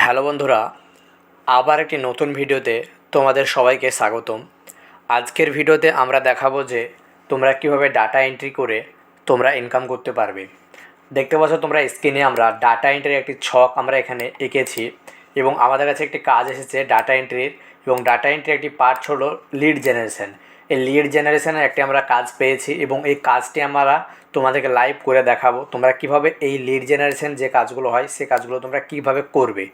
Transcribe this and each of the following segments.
Hello বন্ধুরা, আবার একটি নতুন ভিডিওতে তোমাদের সবাইকে স্বাগতম। আজকের ভিডিওতে আমরা দেখাবো যে তোমরা কীভাবে ডাটা এন্ট্রি করে তোমরা ইনকাম করতে পারবে। দেখতে পাচ্ছ তোমরা স্ক্রিনে আমরা ডাটা এন্ট্রির একটি ছক আমরা এখানে এঁকেছি এবং আমাদের কাছে একটি কাজ এসেছে ডাটা এন্ট্রির, এবং ডাটা এন্ট্রির একটি পার্ট হলো লিড জেনারেশন। এই লিড জেনারেশনের একটি আমরা কাজ পেয়েছি এবং এই কাজটি আমরা তোমাদেরকে লাইভ করে দেখাবো তোমরা কিভাবে এই লিড জেনারেশন যে কাজগুলো হয় সে কাজগুলো তোমরা কিভাবে করবে।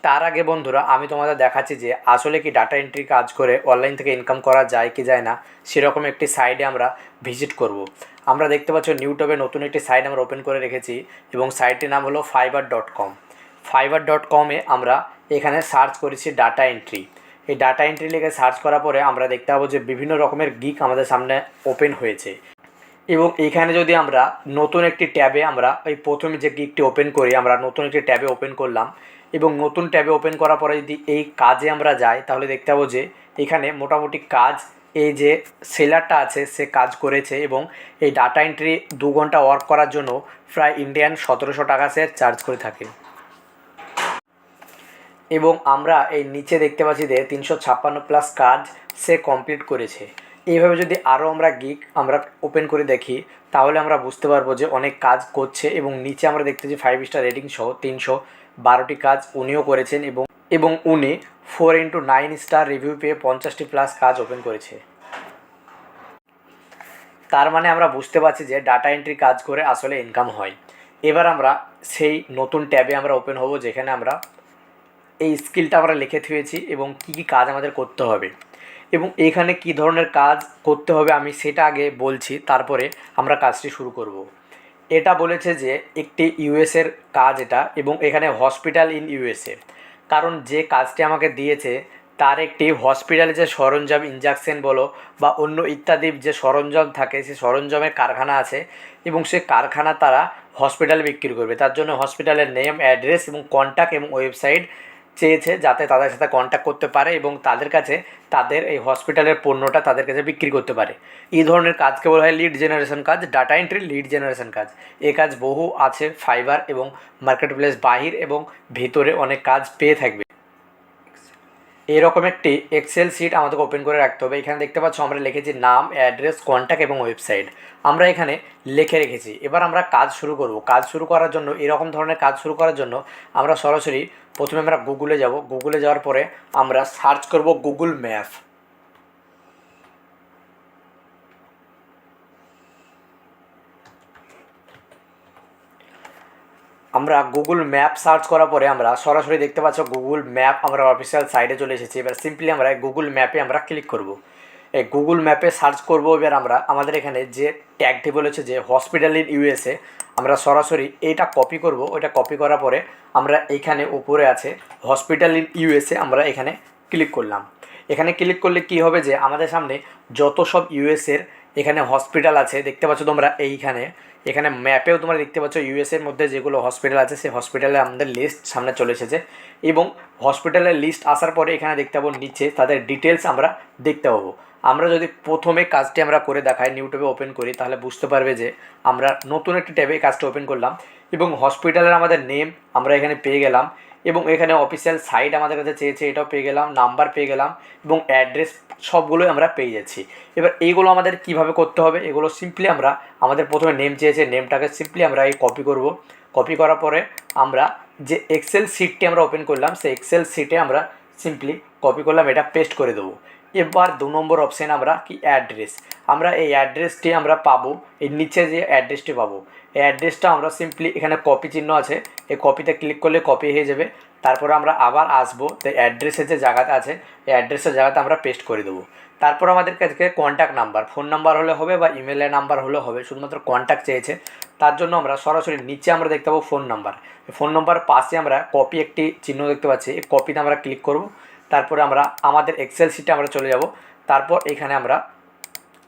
তার আগে বন্ধুরা আমি তোমাদের দেখাচ্ছি যে আসলে কি ডাটা এন্ট্রি কাজ করে অনলাইন থেকে ইনকাম করা যায় কি যায় না, সেরকম একটি সাইটে আমরা ভিজিট করব। আমরা দেখতে পাচ্ছ ইউটিউবে নতুন একটি সাইট আমরা ওপেন করে রেখেছি এবং সাইটটির নাম হলো fiverr.com। fiverr.com-এ আমরা এখানে সার্চ করেছি ডাটা এন্ট্রি। এই ডাটা এন্ট্রি লিখে সার্চ করার পরে আমরা দেখতে পাবো যে বিভিন্ন রকমের গিগ আমাদের সামনে ওপেন হয়েছে এবং এইখানে যদি আমরা নতুন একটি ট্যাবে আমরা এই প্রথমে যে গিগটি ওপেন করি, আমরা নতুন একটি ট্যাবে ওপেন করলাম এবং নতুন ট্যাবে ওপেন করার পরে যদি এই কাজে আমরা যাই তাহলে দেখতে পাবো যে এখানে মোটামুটি কাজ এই যে সেলারটা আছে সে কাজ করেছে এবং এই ডাটা এন্ট্রি 2 ঘন্টা ওয়ার্ক করার জন্য প্রায় ইন্ডিয়ান 1700 টাকা সে চার্জ করে থাকে। এবং আমরা এই নিচে দেখতে পাচ্ছি যে 356 প্লাস কাজ সে কমপ্লিট করেছে। এইভাবে যদি আরও আমরা গিগ আমরা ওপেন করে দেখি তাহলে আমরা বুঝতে পারবো যে অনেক কাজ করছে এবং নিচে আমরা দেখতে পাচ্ছি 5 স্টার রেটিং সহ 312টি কাজ উনিও করেছেন এবং উনি 4x9 স্টার রিভিউ পেয়ে 50টি প্লাস কাজ ওপেন করেছে। তার মানে আমরা বুঝতে পারছি যে ডাটা এন্ট্রি কাজ করে আসলে ইনকাম হয়। এবার আমরা সেই নতুন ট্যাবে আমরা ওপেন হব যেখানে আমরা এই স্কিলটা আমরা লিখে থুয়েছি এবং কী কী কাজ আমাদের করতে হবে এবং এখানে কী ধরনের কাজ করতে হবে আমি সেটা আগে বলছি, তারপরে আমরা কাজটি শুরু করব। এটা বলেছে যে একটি ইউএসের কাজ এটা এবং এখানে হসপিটাল ইন ইউএসএ, কারণ যে কাজটি আমাকে দিয়েছে তার একটি হসপিটালে যে সরঞ্জাম ইনজেকশন বলো বা অন্য ইত্যাদি যে সরঞ্জাম থাকে সেই সরঞ্জামের কারখানা আছে এবং সে কারখানা তারা হসপিটালে বিক্রি করবে। তার জন্য হসপিটালের নেম, অ্যাড্রেস এবং কন্ট্যাক্ট এবং ওয়েবসাইট চেয়েছে যাতে তাদের সাথে কন্ট্যাক্ট করতে পারে এবং তাদের কাছে তাদের এই হসপিটালের পণ্যটা তাদের কাছে বিক্রি করতে পারে। এই ধরনের কাজকে বলা হয় লিড জেনারেশন কাজ, ডাটা এন্ট্রি লিড জেনারেশন কাজ। এই কাজ বহু আছে ফাইবার এবং মার্কেট প্লেস বাহির এবং ভিতরে অনেক কাজ পেয়ে থাকবে। এরকম একটি এক্সেল শিট আমাদেরকে ওপেন করে রাখতে হবে। এখানে দেখতে পাচ্ছ আমরা লিখেছি নাম, অ্যাড্রেস, কন্ট্যাক্ট এবং ওয়েবসাইট আমরা এখানে লিখে রেখেছি। এবার আমরা কাজ শুরু করব। কাজ শুরু করার জন্য এরকম ধরনের কাজ শুরু করার জন্য আমরা সরাসরি প্রথমে আমরা গুগলে যাব। গুগলে যাওয়ার পরে আমরা সার্চ করব গুগল ম্যাপ। আমরা গুগল ম্যাপ সার্চ করার পরে আমরা সরাসরি দেখতে পাচ্ছ গুগল ম্যাপ আমরা অফিসিয়াল সাইটে চলে এসেছি। এবার সিম্পলি আমরা গুগল ম্যাপে আমরা ক্লিক করব। এই গুগল ম্যাপে সার্চ করব। এবার আমরা আমাদের এখানে যে ট্যাগটি বলেছে যে হসপিটাল ইন ইউএসএ, আমরা সরাসরি এইটা কপি করব। ওইটা কপি করার পরে আমরা এইখানে উপরে আছে হসপিটাল ইন ইউএসএ, আমরা এখানে ক্লিক করলাম। এখানে ক্লিক করলে কি হবে যে আমাদের সামনে যত সব ইউএসএর এখানে হসপিটাল আছে দেখতে পাচ্ছ তোমরা। এখানে ম্যাপেও তোমরা দেখতে পাচ্ছ ইউএসএর মধ্যে যেগুলো হসপিটাল আছে সেই হসপিটালে আমাদের লিস্ট সামনে চলে এসেছে এবং হসপিটালের লিস্ট আসার পরে এখানে দেখতে পাবো নিচে তাদের ডিটেলস আমরা দেখতে পাবো। আমরা যদি প্রথমে কাজটি আমরা করে দেখাই, ইউটিউবে ওপেন করি, তাহলে বুঝতে পারবে যে আমরা নতুন একটি ট্যাবে কাজটা ওপেন করলাম এবং হসপিটালের আমাদের নেম আমরা এখানে পেয়ে গেলাম এবং এখানে অফিসিয়াল সাইট আমাদের কাছে চেয়েছে, এটাও পেয়ে গেলাম, নাম্বার পেয়ে গেলাম এবং অ্যাড্রেস সবগুলোই আমরা পেয়ে যাচ্ছি। এবার এইগুলো আমাদের কিভাবে করতে হবে, এগুলো সিম্পলি আমরা আমাদের প্রথমে নেম চেয়েছে, নেমটাকে সিম্পলি আমরা এই কপি করব। কপি করার পরে আমরা যে এক্সেল শিটটি আমরা ওপেন করলাম সেই এক্সেল শিটে আমরা সিম্পলি কপি করলাম, এটা পেস্ট করে দেবো। এবার 2 নম্বর অপশান আমরা কি অ্যাড্রেস, আমরা এই অ্যাড্রেসটি আমরা পাবো, এই নিচে যে অ্যাড্রেসটি পাবো এই অ্যাড্রেসটা আমরা সিম্পলি এখানে কপি চিহ্ন আছে, এই কপিতে ক্লিক করলে কপি হয়ে যাবে। তারপরে আমরা আবার আসবো, তো অ্যাড্রেসের যে জায়গাটা আছে এই অ্যাড্রেসের জায়গাতে আমরা পেস্ট করে দেবো। তারপর আমাদের কাছে কন্ট্যাক্ট নাম্বার, ফোন নাম্বার হলে হবে বা ইমেলের নাম্বার হলে হবে, শুধুমাত্র কন্ট্যাক্ট চেয়েছে তার জন্য আমরা সরাসরি নিচে আমরা দেখতে পাবো ফোন নাম্বার। ফোন নাম্বার পাশে আমরা কপি একটি চিহ্ন দেখতে পাচ্ছি, এই কপিতে আমরা ক্লিক করব। তারপরে আমরা আমাদের এক্সেল শিটে আমরা চলে যাব। তারপর এখানে আমরা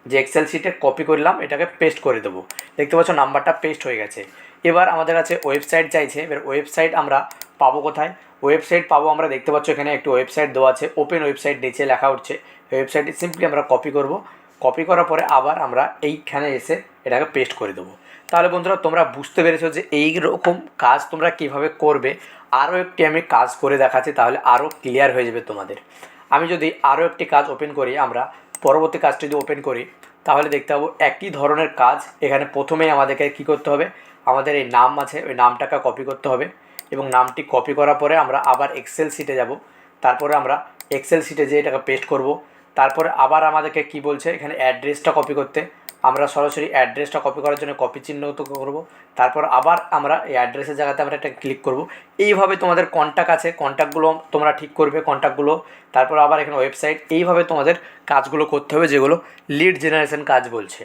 যে এক্সেল শিটে কপি করলাম এটাকে পেস্ট করে দেবো। দেখতে পাচ্ছ নাম্বারটা পেস্ট হয়ে গেছে। এবার আমাদের কাছে ওয়েবসাইট চাইছে। এবার ওয়েবসাইট আমরা পাবো কোথায়, ওয়েবসাইট পাবো আমরা দেখতে পাচ্ছ এখানে একটি ওয়েবসাইট দেওয়া আছে, ওপেন ওয়েবসাইট নিচে লেখা উঠছে। ওয়েবসাইটটি সিম্পলি আমরা কপি করব। কপি করার পরে আবার আমরা এইখানে এসে এটাকে পেস্ট করে দেবো। তাহলে বন্ধুরা তোমরা বুঝতে পেরেছো যে এই রকম কাজ তোমরা কিভাবে করবে। আরও একটি আমি কাজ করে দেখাচ্ছি, তাহলে আরও ক্লিয়ার হয়ে যাবে তোমাদের। আমি যদি আরও একটি কাজ ওপেন করি, আমরা পরবর্তী কাজটি যদি ওপেন করি তাহলে দেখতে পাবো একই ধরনের কাজ। এখানে প্রথমেই আমাদেরকে কী করতে হবে, আমাদের এই নাম আছে ওই নামটাকে কপি করতে হবে, এবং নামটি কপি করার পরে আমরা আবার এক্সেল শিটে যাব। তারপরে আমরা এক্সেল শিটে যেয়ে এটাকে পেস্ট করব। তারপরে আবার আমাদেরকে কি বলছে এখানে অ্যাড্রেসটা কপি করতে, আমরা সরাসরি অ্যাড্রেসটা কপি করার জন্য কপি চিহ্ন করব। তারপর আবার আমরা এই অ্যাড্রেসের জায়গাতে আমরা একটা ক্লিক করব। এইভাবে তোমাদের কন্ট্যাক্ট আছে, কন্ট্যাক্টগুলো তোমরা ঠিক করবে কন্ট্যাক্টগুলো। তারপর আবার এখানে ওয়েবসাইট, এইভাবে তোমাদের কাজগুলো করতে হবে যেগুলো লিড জেনারেশন কাজ বলছে।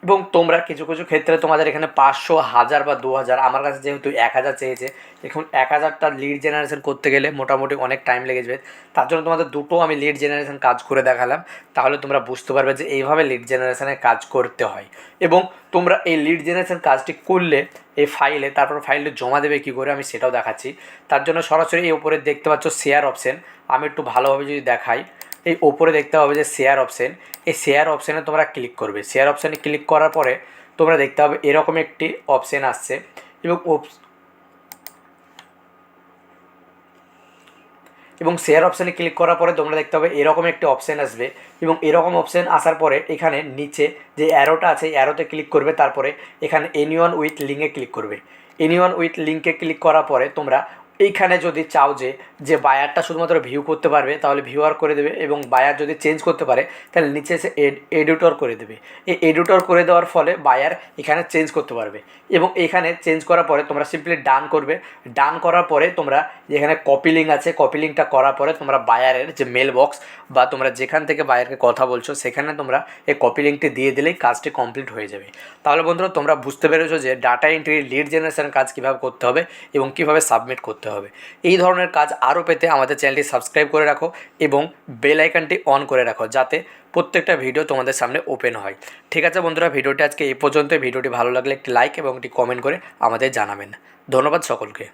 এবং তোমরা কিছু কিছু ক্ষেত্রে তোমাদের এখানে 500, 1000 বা 2000, আমার কাছে যেহেতু 1000 চেয়েছে, এখন 1000টা লিড জেনারেশন করতে গেলে মোটামুটি অনেক টাইম লেগে যাবে। তার জন্য তোমাদের দুটো আমি লিড জেনারেশন কাজ করে দেখালাম, তাহলে তোমরা বুঝতে পারবে যে এইভাবে লিড জেনারেশনের কাজ করতে হয়। এবং তোমরা এই লিড জেনারেশন কাজটি করলে এই ফাইলে, তারপর ফাইলটি জমা দেবে কী করে আমি সেটাও দেখাচ্ছি। তার জন্য সরাসরি এই উপরে দেখতে পাচ্ছ শেয়ার অপশান, আমি একটু ভালোভাবে যদি দেখাই, এই ওপরে দেখতে পাবে যে শেয়ার অপশান, এই শেয়ার অপশানে তোমরা ক্লিক করবে। শেয়ার অপশানে ক্লিক করার পরে তোমরা দেখতে পাবে এরকম একটি অপশান আসছে, এবং শেয়ার অপশানে ক্লিক করার পরে তোমরা দেখতে পাবে এরকম একটি অপশান আসবে। এবং এরকম অপশান আসার পরে এখানে নিচে যে অ্যারোটা আছে অ্যারোতে ক্লিক করবে, তারপরে এখানে এনিওয়ান উইথ লিঙ্কে ক্লিক করবে। এনিওয়ান উইথ লিঙ্কে ক্লিক করার পরে তোমরা এইখানে যদি চাও যে বায়ারটা শুধুমাত্র ভিউ করতে পারবে তাহলে ভিউয়ার করে দেবে, এবং বায়ার যদি চেঞ্জ করতে পারে তাহলে নিচে এসে এডিটর করে দেবে। এই এডিটর করে দেওয়ার ফলে বায়ার এখানে চেঞ্জ করতে পারবে। এবং এখানে চেঞ্জ করার পরে তোমরা সিম্পলি ডান করবে। ডান করার পরে তোমরা যেখানে কপি লিঙ্ক আছে, কপি লিঙ্কটা করার পরে তোমরা বায়ারের যে মেল বক্স বা তোমরা যেখান থেকে বায়ারকে কথা বলছো সেখানে তোমরা এই কপি লিঙ্কটি দিয়ে দিলেই কাজটি কমপ্লিট হয়ে যাবে। তাহলে বন্ধুরা তোমরা বুঝতে পেরেছো যে ডাটা এন্ট্রি লিড জেনারেশন কাজ কীভাবে করতে হবে এবং কীভাবে সাবমিট করতে হবে। এই ধরনের কাজ আরও পেতে আমাদের চ্যানেলটি সাবস্ক্রাইব করে রাখো এবং বেল আইকনটি অন করে রাখো, যাতে প্রত্যেকটা ভিডিও তোমাদের সামনে ওপেন হয়। ঠিক আছে বন্ধুরা, ভিডিওটি আজকে এই পর্যন্ত। ভিডিওটি ভালো লাগলে একটি লাইক এবং একটি কমেন্ট করে আমাদের জানাবেন। ধন্যবাদ সকলকে।